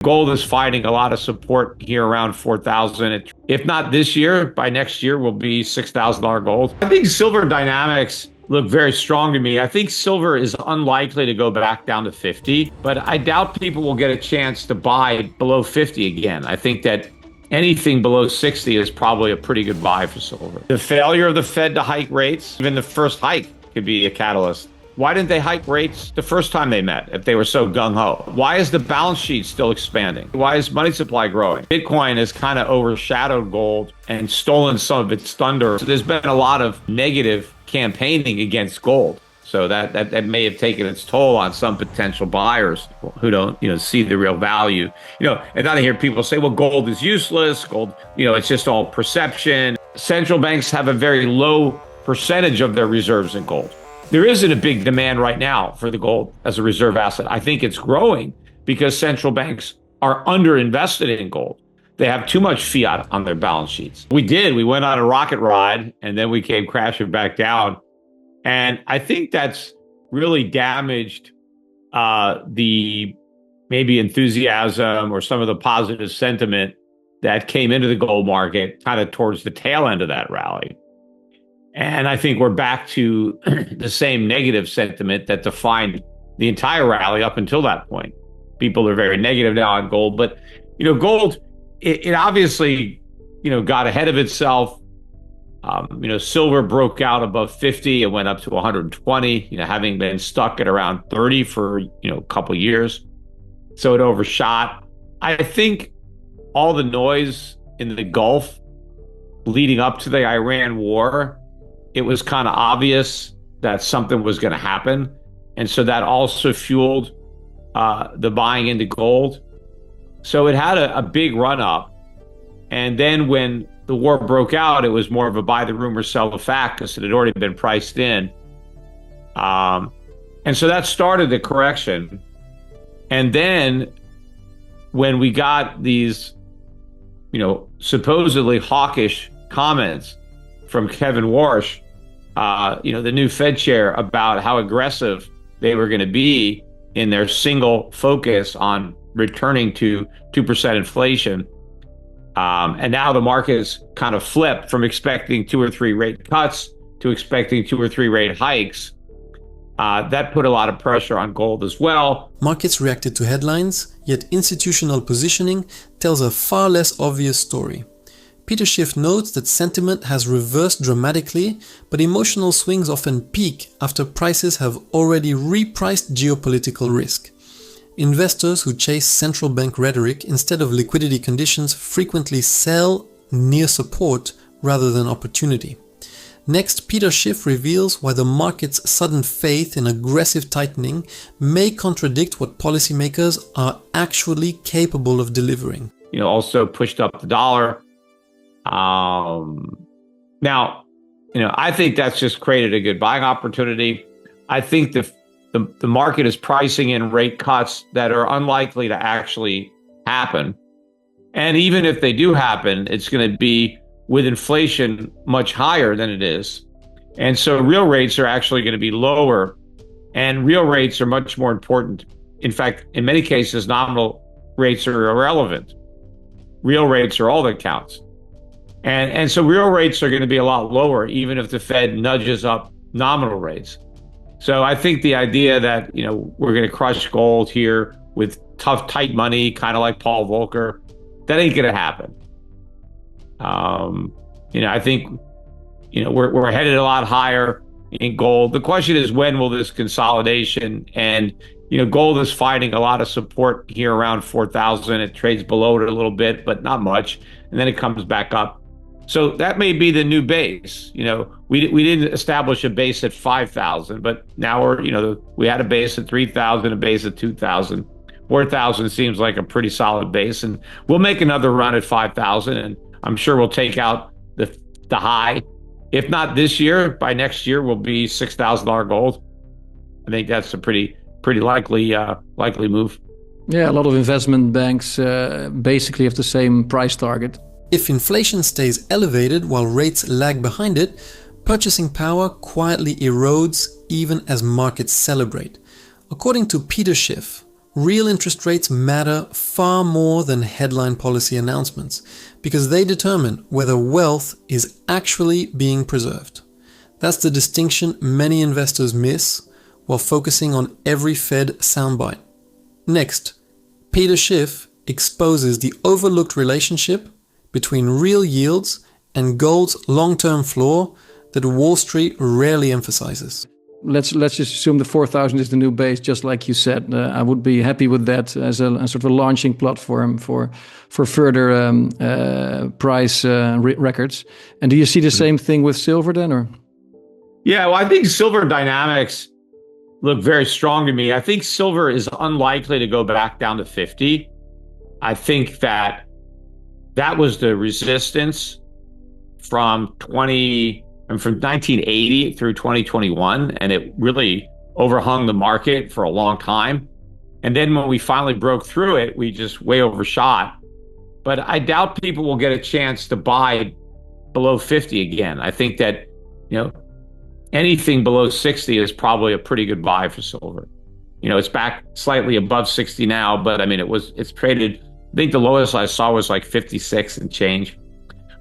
Gold is finding a lot of support here around 4,000. If not this year, by next year will be $6,000 gold. I think silver dynamics look very strong to me. I think silver is unlikely to go back down to 50, but I doubt people will get a chance to buy below 50 again. I think that anything below 60 is probably a pretty good buy for silver. The failure of the Fed to hike rates, even the first hike, could be a catalyst. Why didn't they hike rates the first time they met if they were so gung-ho? Why is the balance sheet still expanding? Why is money supply growing? Bitcoin has kind of overshadowed gold and stolen some of its thunder. So there's been a lot of negative campaigning against gold. So that may have taken its toll on some potential buyers who don't, see the real value. And I hear people say, well, gold is useless. Gold, it's just all perception. Central banks have a very low percentage of their reserves in gold. There isn't a big demand right now for the gold as a reserve asset. I think it's growing because central banks are underinvested in gold. They have too much fiat on their balance sheets. We went on a rocket ride and then we came crashing back down. And I think that's really damaged the maybe enthusiasm or some of the positive sentiment that came into the gold market kind of towards the tail end of that rally. And I think we're back to the same negative sentiment that defined the entire rally up until that point. People are very negative now on gold, but gold, it obviously got ahead of itself. Silver broke out above 50. It went up to 120. Having been stuck at around 30 for a couple of years, so it overshot. I think all the noise in the Gulf leading up to the Iran war, it was kind of obvious that something was going to happen. And so that also fueled the buying into gold. So it had a big run up. And then when the war broke out, it was more of a buy the rumor, sell the fact, because it had already been priced in. And so that started the correction. And then when we got these, supposedly hawkish comments from Kevin Warsh, the new Fed chair, about how aggressive they were going to be in their single focus on returning to 2% inflation. And now the market's kind of flipped from expecting 2 or 3 rate cuts to expecting 2 or 3 rate hikes. That put a lot of pressure on gold as well. Markets reacted to headlines, yet institutional positioning tells a far less obvious story. Peter Schiff notes that sentiment has reversed dramatically, but emotional swings often peak after prices have already repriced geopolitical risk. Investors who chase central bank rhetoric instead of liquidity conditions frequently sell near support rather than opportunity. Next, Peter Schiff reveals why the market's sudden faith in aggressive tightening may contradict what policymakers are actually capable of delivering. Also pushed up the dollar. Now, I think that's just created a good buying opportunity. I think the market is pricing in rate cuts that are unlikely to actually happen. And even if they do happen, it's going to be with inflation much higher than it is. And so real rates are actually going to be lower, and real rates are much more important. In fact, in many cases, nominal rates are irrelevant. Real rates are all that counts. And so real rates are going to be a lot lower, even if the Fed nudges up nominal rates. So I think the idea that, we're going to crush gold here with tough, tight money, kind of like Paul Volcker, that ain't going to happen. I think, we're headed a lot higher in gold. The question is, when will this consolidation and, gold is finding a lot of support here around 4,000. It trades below it a little bit, but not much. And then it comes back up. So that may be the new base. We didn't establish a base at 5,000, but now we had a base at 3,000, a base at 2,000. 4,000 seems like a pretty solid base, and we'll make another run at 5,000, and I'm sure we'll take out the high. If not this year, by next year will be $6,000 gold. I think that's a pretty likely move. Yeah, a lot of investment banks basically have the same price target. If inflation stays elevated while rates lag behind it, purchasing power quietly erodes even as markets celebrate. According to Peter Schiff, Real interest rates matter far more than headline policy announcements because they determine whether wealth is actually being preserved. That's the distinction many investors miss while focusing on every Fed soundbite. Next, Peter Schiff exposes the overlooked relationship between real yields and gold's long-term floor that Wall Street rarely emphasizes. Let's just assume the 4,000 is the new base, just like you said. I would be happy with that as a sort of a launching platform for further price records. And do you see the same thing with silver then, or? Yeah, well, I think silver dynamics look very strong to me. I think silver is unlikely to go back down to 50. I think that was the resistance from 1980 through 2021, and it really overhung the market for a long time. And then when we finally broke through it, we just way overshot. But I doubt people will get a chance to buy below 50 again. I think that, anything below 60 is probably a pretty good buy for silver. It's back slightly above 60 now, but I mean, it's traded, I think the lowest I saw was like 56 and change.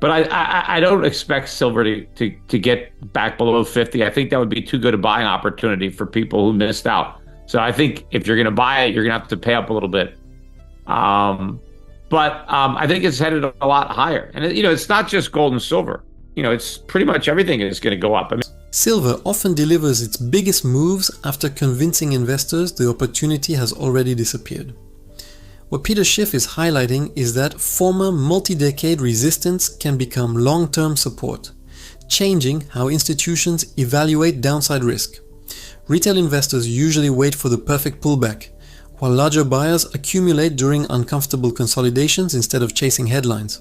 But I don't expect silver to get back below 50. I think that would be too good a buying opportunity for people who missed out. So I think if you're going to buy it, you're going to have to pay up a little bit. But I think it's headed a lot higher. And, it's not just gold and silver. It's pretty much everything is going to go up. Silver often delivers its biggest moves after convincing investors the opportunity has already disappeared. What Peter Schiff is highlighting is that former multi-decade resistance can become long-term support, changing how institutions evaluate downside risk. Retail investors usually wait for the perfect pullback, while larger buyers accumulate during uncomfortable consolidations instead of chasing headlines.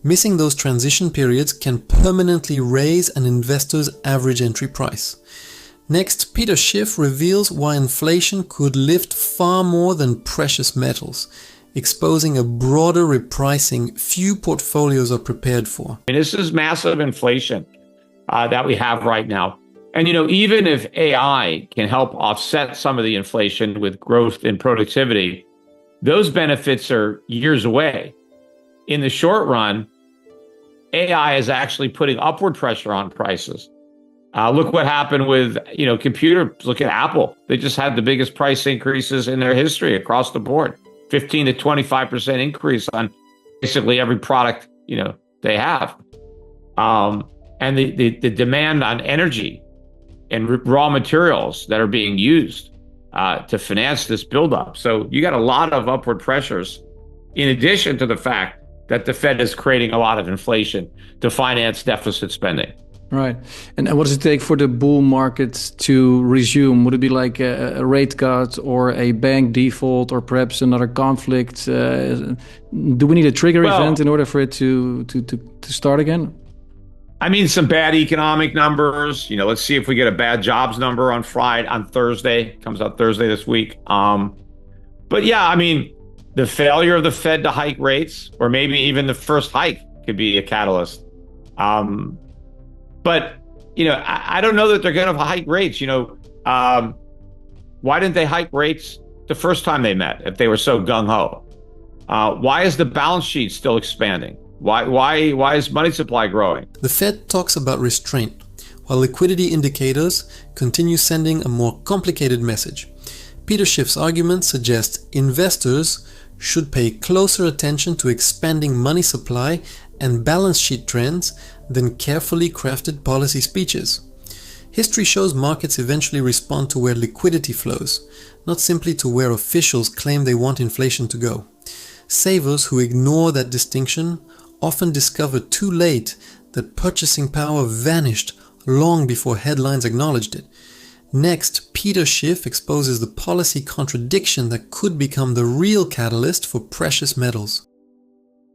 Missing those transition periods can permanently raise an investor's average entry price. Next, Peter Schiff reveals why inflation could lift far more than precious metals, exposing a broader repricing few portfolios are prepared for. This is massive inflation that we have right now. And, even if AI can help offset some of the inflation with growth in productivity, those benefits are years away. In the short run, AI is actually putting upward pressure on prices. Look what happened with, computers. Look at Apple. They just had the biggest price increases in their history across the board. 15 to 25% increase on basically every product, they have. And the demand on energy and raw materials that are being used to finance this buildup. So you got a lot of upward pressures, in addition to the fact that the Fed is creating a lot of inflation to finance deficit spending. Right. And what does it take for the bull market to resume? Would it be like a rate cut or a bank default or perhaps another conflict? Do we need a trigger event in order for it to start again? I mean, some bad economic numbers. Let's see if we get a bad jobs number on Thursday. Comes out Thursday this week. But yeah, I mean, the failure of the Fed to hike rates, or maybe even the first hike, could be a catalyst. But, I don't know that they're going to hike rates. Why didn't they hike rates the first time they met if they were so gung-ho? Why is the balance sheet still expanding? Why is money supply growing? The Fed talks about restraint, while liquidity indicators continue sending a more complicated message. Peter Schiff's argument suggests investors should pay closer attention to expanding money supply and balance sheet trends than carefully crafted policy speeches. History shows markets eventually respond to where liquidity flows, not simply to where officials claim they want inflation to go. Savers who ignore that distinction often discover too late that purchasing power vanished long before headlines acknowledged it. Next, Peter Schiff exposes the policy contradiction that could become the real catalyst for precious metals.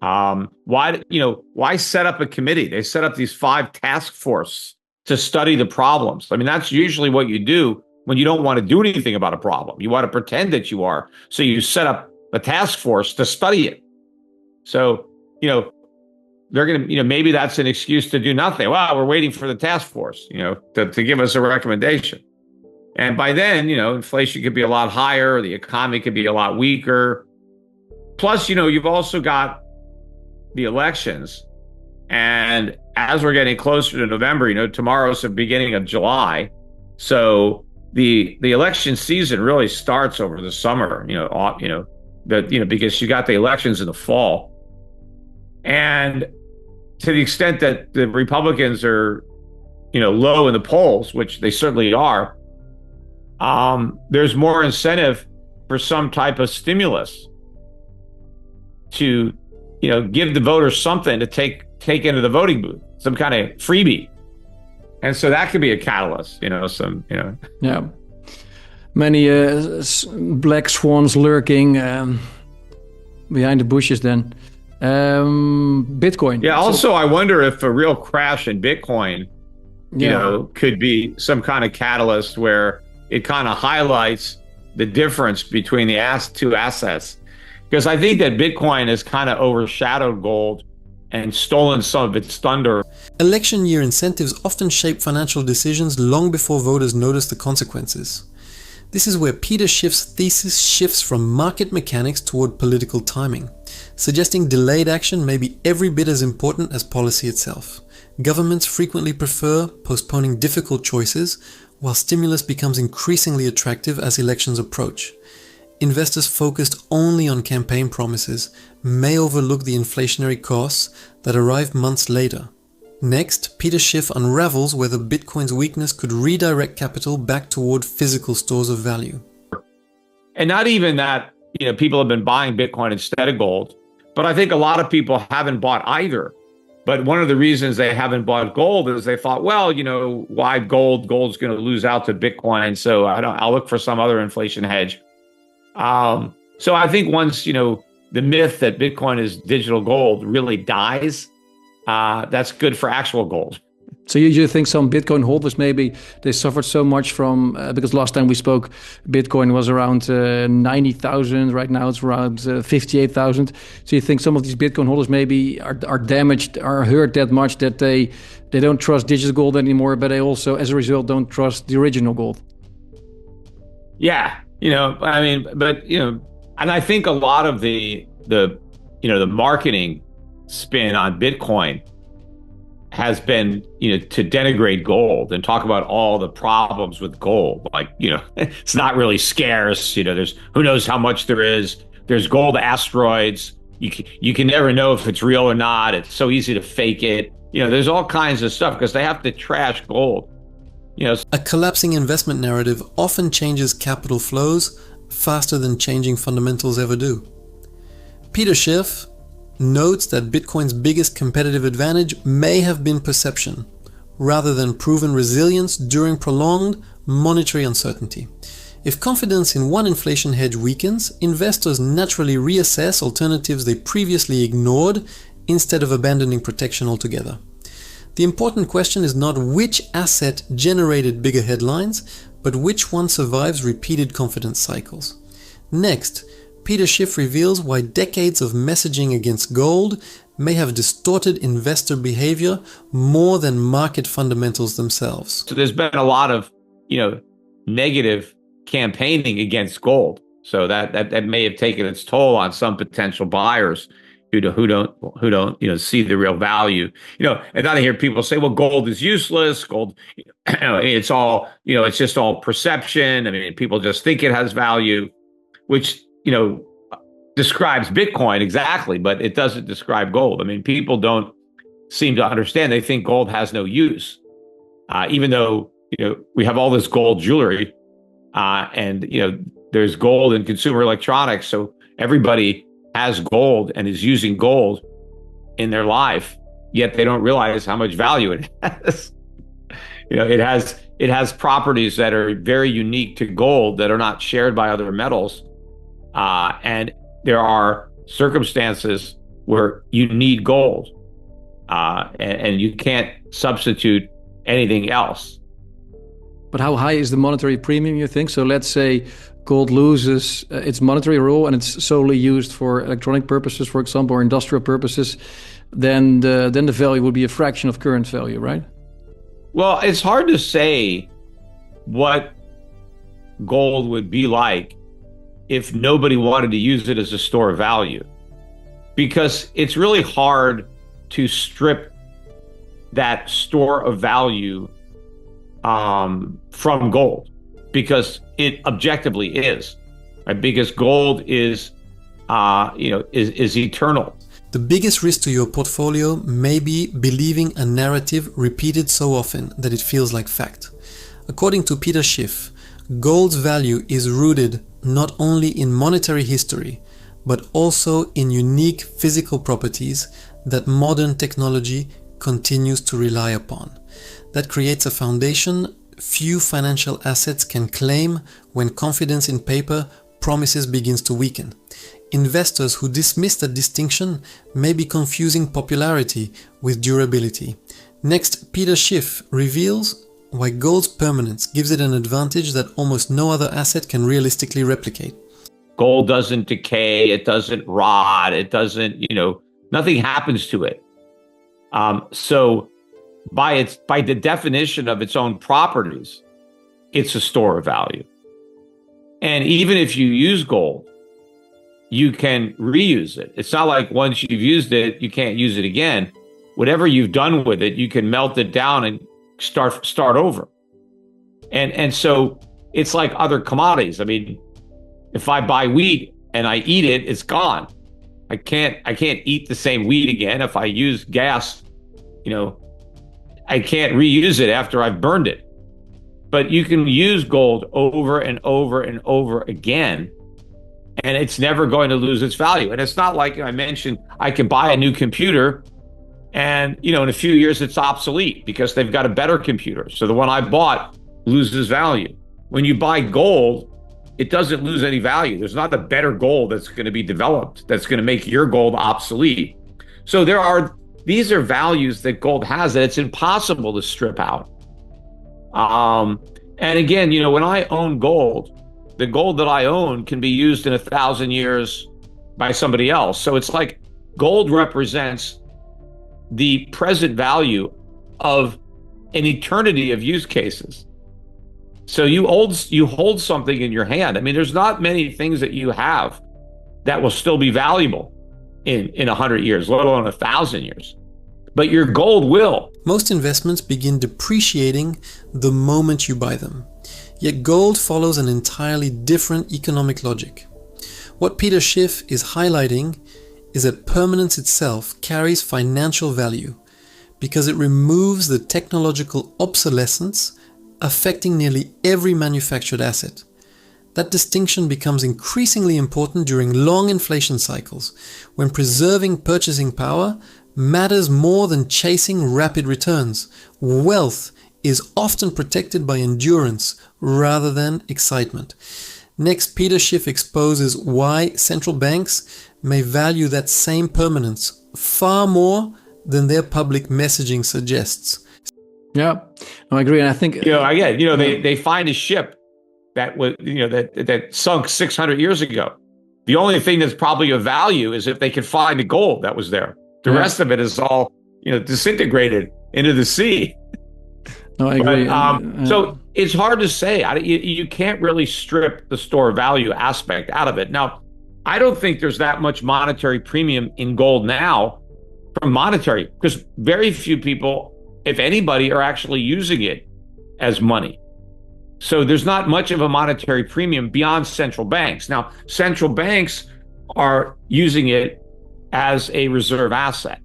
Why set up a committee? They set up these 5 task forces to study the problems. I mean, that's usually what you do when you don't want to do anything about a problem. You want to pretend that you are. So you set up a task force to study it. So, they're going to, maybe that's an excuse to do nothing. Well, we're waiting for the task force, to give us a recommendation. And by then, inflation could be a lot higher, the economy could be a lot weaker. Plus, you've also got the elections. And as we're getting closer to November, tomorrow's the beginning of July. So the election season really starts over the summer, because you got the elections in the fall. And to the extent that the Republicans are, low in the polls, which they certainly are, there's more incentive for some type of stimulus to, give the voters something to take into the voting booth, some kind of freebie. And so that could be a catalyst, Yeah. Many black swans lurking behind the bushes then. Bitcoin. Yeah, also, I wonder if a real crash in Bitcoin, could be some kind of catalyst where it kind of highlights the difference between the two assets. Because I think that Bitcoin has kind of overshadowed gold and stolen some of its thunder. Election year incentives often shape financial decisions long before voters notice the consequences. This is where Peter Schiff's thesis shifts from market mechanics toward political timing, suggesting delayed action may be every bit as important as policy itself. Governments frequently prefer postponing difficult choices, while stimulus becomes increasingly attractive as elections approach. Investors focused only on campaign promises may overlook the inflationary costs that arrive months later. Next, Peter Schiff unravels whether Bitcoin's weakness could redirect capital back toward physical stores of value. And not even that, people have been buying Bitcoin instead of gold, but I think a lot of people haven't bought either. But one of the reasons they haven't bought gold is they thought, well, why gold? Gold's going to lose out to Bitcoin, so I'll look for some other inflation hedge. So I think once, the myth that Bitcoin is digital gold really dies, that's good for actual gold. So you think some Bitcoin holders, maybe they suffered so much from, because last time we spoke, Bitcoin was around 90,000. Right now it's around 58,000. So you think some of these Bitcoin holders maybe are damaged, are hurt that much that they don't trust digital gold anymore, but they also, as a result, don't trust the original gold? Yeah, and I think a lot of the marketing spin on Bitcoin has been, to denigrate gold and talk about all the problems with gold. Like, it's not really scarce. There's who knows how much there is. There's gold asteroids. You can never know if it's real or not. It's so easy to fake it. There's all kinds of stuff because they have to trash gold. A collapsing investment narrative often changes capital flows faster than changing fundamentals ever do. Peter Schiff notes that Bitcoin's biggest competitive advantage may have been perception, rather than proven resilience during prolonged monetary uncertainty. If confidence in one inflation hedge weakens, investors naturally reassess alternatives they previously ignored instead of abandoning protection altogether. The important question is not which asset generated bigger headlines, but which one survives repeated confidence cycles. Next, Peter Schiff reveals why decades of messaging against gold may have distorted investor behavior more than market fundamentals themselves. So there's been a lot of, negative campaigning against gold. So that may have taken its toll on some potential buyers who don't see the real value. And then I hear people say, well, gold is useless. Gold, it's all, it's just all perception. I mean, people just think it has value, which, describes Bitcoin exactly, but it doesn't describe gold. I mean, people don't seem to understand. They think gold has no use, even though, we have all this gold jewelry and, there's gold in consumer electronics. So everybody has gold and is using gold in their life, yet they don't realize how much value it has. It has properties that are very unique to gold that are not shared by other metals. And there are circumstances where you need gold, and you can't substitute anything else. But how high is the monetary premium, you think? So let's say gold loses its monetary role and it's solely used for electronic purposes, for example, or industrial purposes, then the value would be a fraction of current value, right? Well, it's hard to say what gold would be like if nobody wanted to use it as a store of value, because it's really hard to strip that store of value from gold, because it objectively is, right? Because gold is eternal. The biggest risk to your portfolio may be believing a narrative repeated so often that it feels like fact. According to Peter Schiff, gold's value is rooted not only in monetary history, but also in unique physical properties that modern technology continues to rely upon. That creates a foundation few financial assets can claim when confidence in paper promises begins to weaken. Investors who dismiss that distinction may be confusing popularity with durability. Next, Peter Schiff reveals why gold's permanence gives it an advantage that almost no other asset can realistically replicate. Gold doesn't decay, it doesn't rot, it doesn't, nothing happens to it. So by the definition of its own properties, it's a store of value. And even if you use gold, you can reuse it. It's not like once you've used it, you can't use it again. Whatever you've done with it, you can melt it down and start over. And so it's like other commodities. I mean, if I buy wheat and I eat it, it's gone. I can't eat the same wheat again. If I use gas, I can't reuse it after I've burned it. But you can use gold over and over and over again, and it's never going to lose its value. And it's not like I mentioned, I can buy a new computer and, in a few years it's obsolete because they've got a better computer. So the one I bought loses value. When you buy gold, it doesn't lose any value. There's not a better gold that's going to be developed that's going to make your gold obsolete. So these are values that gold has that it's impossible to strip out. And again, when I own gold, the gold that I own can be used in 1,000 years by somebody else. So it's like gold represents the present value of an eternity of use cases. So you hold something in your hand. I mean, there's not many things that you have that will still be valuable in 100 years, let alone 1,000 years. But your gold will. Most investments begin depreciating the moment you buy them. Yet gold follows an entirely different economic logic. What Peter Schiff is highlighting is that permanence itself carries financial value because it removes the technological obsolescence affecting nearly every manufactured asset. That distinction becomes increasingly important during long inflation cycles, when preserving purchasing power matters more than chasing rapid returns. Wealth is often protected by endurance rather than excitement. Next, Peter Schiff exposes why central banks may value that same permanence far more than their public messaging suggests. Yeah, I agree. And I think they find a ship that was that sunk 600 years ago. The only thing that's probably of value is if they can find the gold that was there. The rest of it is all disintegrated into the sea. No, I agree. So it's hard to say. You can't really strip the store value aspect out of it. Now, I don't think there's that much monetary premium in gold now from monetary, because very few people, if anybody, are actually using it as money. So there's not much of a monetary premium beyond central banks. Now, central banks are using it as a reserve asset.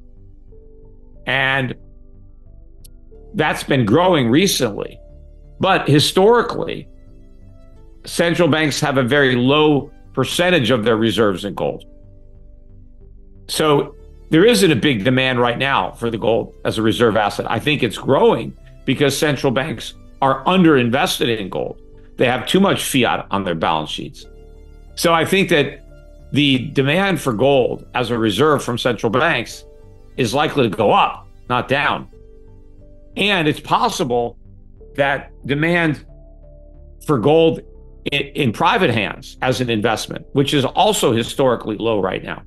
And that's been growing recently. But historically, central banks have a very low percentage of their reserves in gold. So there isn't a big demand right now for the gold as a reserve asset. I think it's growing because central banks are underinvested in gold. They have too much fiat on their balance sheets. So I think that the demand for gold as a reserve from central banks is likely to go up, not down. And it's possible that demand for gold in private hands as an investment, which is also historically low right now,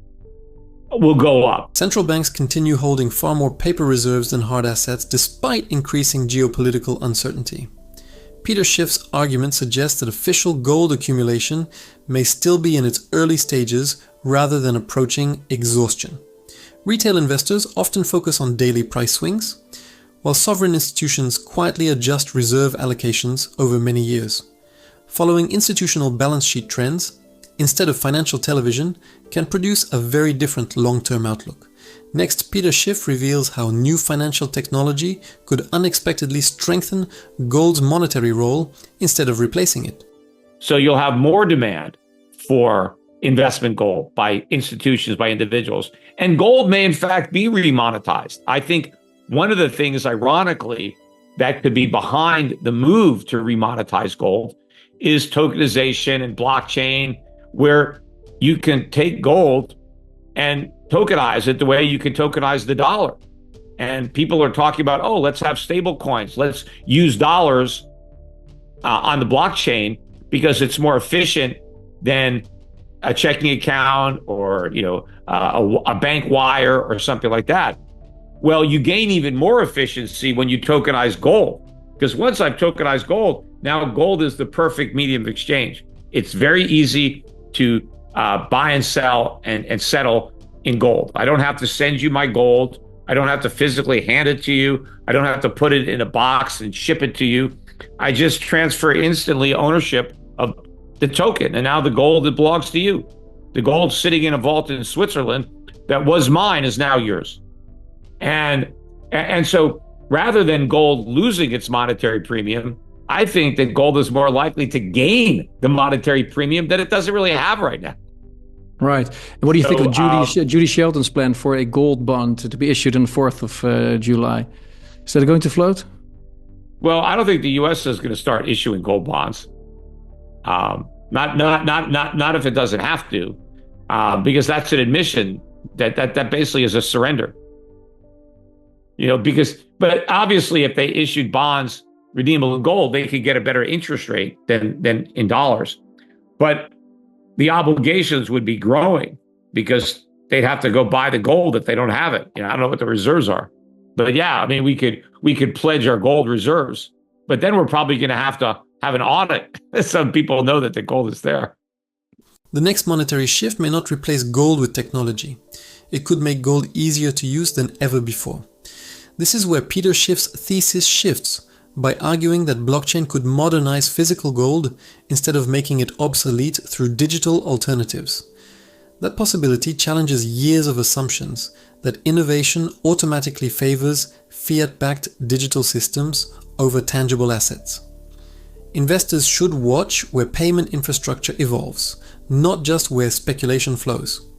will go up. Central banks continue holding far more paper reserves than hard assets despite increasing geopolitical uncertainty. Peter Schiff's argument suggests that official gold accumulation may still be in its early stages rather than approaching exhaustion. Retail investors often focus on daily price swings, while sovereign institutions quietly adjust reserve allocations over many years. Following institutional balance sheet trends, instead of financial television, can produce a very different long-term outlook. Next, Peter Schiff reveals how new financial technology could unexpectedly strengthen gold's monetary role instead of replacing it. So you'll have more demand for investment gold by institutions, by individuals. And gold may in fact be remonetized. I think one of the things, ironically, that could be behind the move to remonetize gold is tokenization and blockchain, where you can take gold and tokenize it the way you can tokenize the dollar. And people are talking about, oh, let's have stable coins. Let's use dollars on the blockchain because it's more efficient than a checking account or, a bank wire or something like that. Well, you gain even more efficiency when you tokenize gold, because once I've tokenized gold, now gold is the perfect medium of exchange. It's very easy to buy and sell and settle in gold. I don't have to send you my gold. I don't have to physically hand it to you. I don't have to put it in a box and ship it to you. I just transfer instantly ownership of the token. And now the gold that belongs to you. The gold sitting in a vault in Switzerland that was mine is now yours. And so rather than gold losing its monetary premium, I think that gold is more likely to gain the monetary premium that it doesn't really have right now. Right. And what do you think of Judy Shelton's plan for a gold bond to be issued on the 4th of July? Is that going to float? Well, I don't think the U.S. is going to start issuing gold bonds. Not if it doesn't have to, because that's an admission that basically is a surrender. But obviously, if they issued bonds redeemable in gold, they could get a better interest rate than in dollars. But the obligations would be growing because they'd have to go buy the gold if they don't have it. I don't know what the reserves are. But yeah, I mean, we could pledge our gold reserves, but then we're probably going to have an audit so people know that the gold is there. The next monetary shift may not replace gold with technology. It could make gold easier to use than ever before. This is where Peter Schiff's thesis shifts by arguing that blockchain could modernize physical gold instead of making it obsolete through digital alternatives. That possibility challenges years of assumptions that innovation automatically favors fiat-backed digital systems over tangible assets. Investors should watch where payment infrastructure evolves, not just where speculation flows.